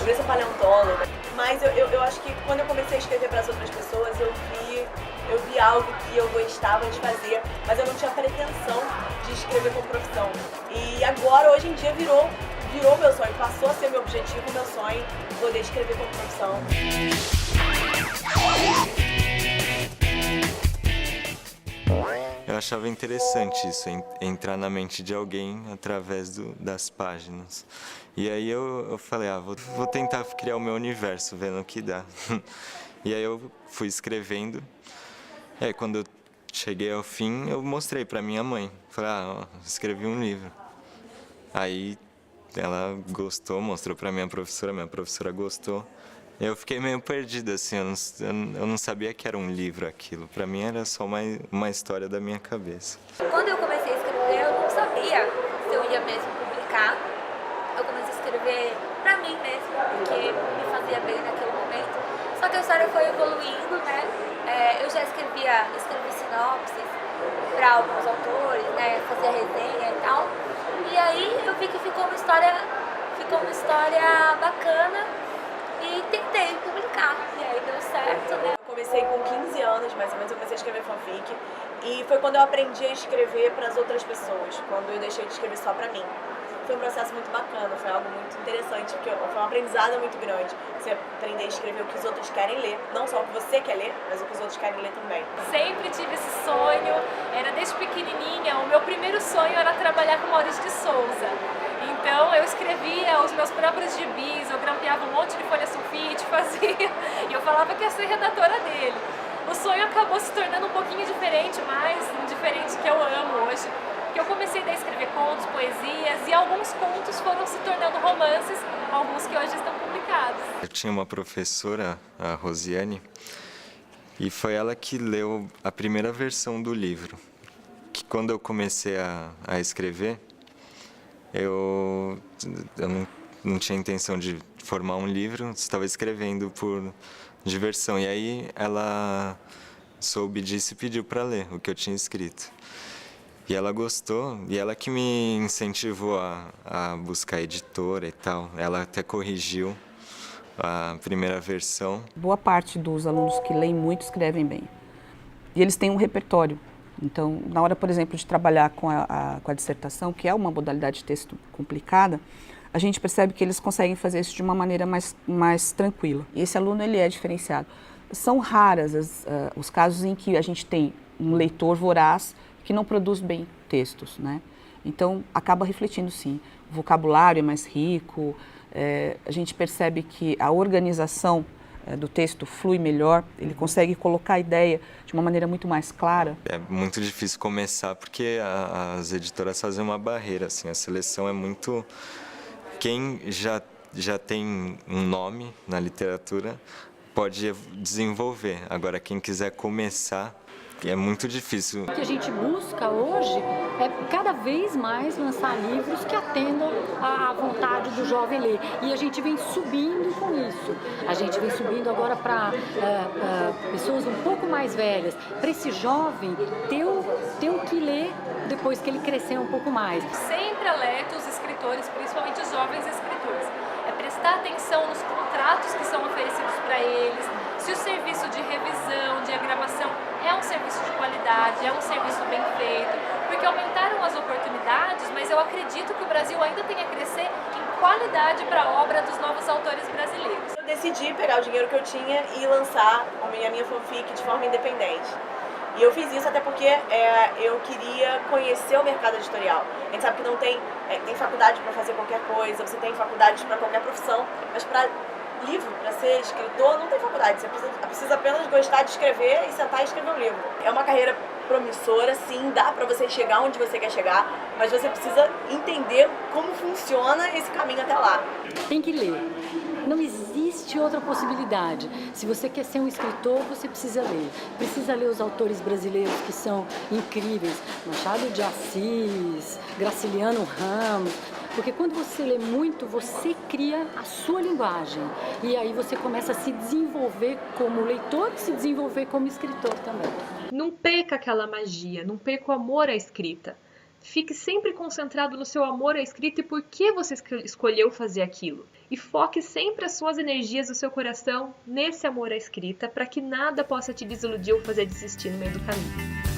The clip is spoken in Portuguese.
queria ser paleontóloga. Mas eu acho que quando eu comecei a escrever para as outras pessoas, eu vi algo que eu gostava de fazer, mas eu não tinha pretensão de escrever como profissão. E agora, hoje em dia, virou meu sonho, passou a ser meu objetivo, meu sonho, poder escrever como profissão. Eu achava interessante isso, entrar na mente de alguém através das páginas. E aí eu falei, vou tentar criar o meu universo, vendo o que dá. E aí eu fui escrevendo. E aí quando eu cheguei ao fim, eu mostrei para minha mãe. Falei, escrevi um livro. Aí ela gostou, mostrou para minha professora gostou. Eu fiquei meio perdido, assim, eu não sabia que era um livro aquilo. Para mim era só uma história da minha cabeça. Quando eu comecei a escrever, eu não sabia se eu ia mesmo publicar. Eu comecei a escrever pra mim mesmo, porque me fazia bem naquele momento. Só que a história foi evoluindo, né? Eu já escrevi sinopses para alguns autores, né? Fazia resenha e tal. E aí eu vi que ficou uma história bacana e tentei publicar. E aí deu certo, né? Eu comecei com 15 anos, mais ou menos, eu comecei a escrever fanfic. E foi quando eu aprendi a escrever para as outras pessoas, quando eu deixei de escrever só para mim. Foi um processo muito bacana, foi algo muito interessante, porque foi um aprendizado muito grande. Você aprender a escrever o que os outros querem ler, não só o que você quer ler, mas o que os outros querem ler também. Sempre tive esse sonho, era desde pequenininha, o meu primeiro sonho era trabalhar com Maurício de Souza. Então eu escrevia os meus próprios gibis, eu grampeava um monte de folha sulfite, fazia, e eu falava que ia ser redatora dele. O sonho acabou se tornando um pouquinho diferente, mas um diferente que eu amo hoje. Que eu comecei a escrever contos, poesias, e alguns contos foram se tornando romances, alguns que hoje estão publicados. Eu tinha uma professora, a Rosiane, e foi ela que leu a primeira versão do livro. Que quando eu comecei a escrever, eu não tinha intenção de formar um livro, estava escrevendo por diversão. E aí ela soube disso e pediu para ler o que eu tinha escrito. E ela gostou, e ela que me incentivou a buscar editora e tal. Ela até corrigiu a primeira versão. Boa parte dos alunos que leem muito escrevem bem. E eles têm um repertório. Então, na hora, por exemplo, de trabalhar com a dissertação, que é uma modalidade de texto complicada, a gente percebe que eles conseguem fazer isso de uma maneira mais tranquila. E esse aluno, ele é diferenciado. São raras os casos em que a gente tem um leitor voraz que não produz bem textos, né? Então, acaba refletindo, sim. O vocabulário é mais rico, a gente percebe que a organização do texto flui melhor, ele consegue colocar a ideia de uma maneira muito mais clara. É muito difícil começar porque as editoras fazem uma barreira, assim, a seleção é muito... Quem já tem um nome na literatura pode desenvolver, agora quem quiser começar é muito difícil. O que a gente busca hoje é cada vez mais lançar livros que atendam à vontade do jovem ler. E a gente vem subindo com isso. A gente vem subindo agora para pessoas um pouco mais velhas, para esse jovem ter o que ler depois que ele crescer um pouco mais. Sempre alerto os escritores, principalmente os jovens escritores, é prestar atenção nos contratos que são oferecidos para eles, se o serviço de revisão, diagramação é um serviço de qualidade, é um serviço bem feito, porque aumentaram as oportunidades, mas eu acredito que o Brasil ainda tem a crescer em qualidade para a obra dos novos autores brasileiros. Eu decidi pegar o dinheiro que eu tinha e lançar a minha fanfic de forma independente. E eu fiz isso até porque eu queria conhecer o mercado editorial. A gente sabe que não tem faculdade para fazer qualquer coisa, você tem faculdades para qualquer profissão, mas para livro, para ser escritor, não tem faculdade. Você precisa apenas gostar de escrever e sentar e escrever um livro. É uma carreira promissora, sim, dá para você chegar onde você quer chegar, mas você precisa entender como funciona esse caminho até lá. Tem que ler. Não existe outra possibilidade. Se você quer ser um escritor, você precisa ler. Precisa ler os autores brasileiros que são incríveis. Machado de Assis, Graciliano Ramos. Porque quando você lê muito, você cria a sua linguagem. E aí você começa a se desenvolver como leitor e se desenvolver como escritor também. Não perca aquela magia, não perca o amor à escrita. Fique sempre concentrado no seu amor à escrita e por que você escolheu fazer aquilo. E foque sempre as suas energias do seu coração nesse amor à escrita para que nada possa te desiludir ou fazer desistir no meio do caminho.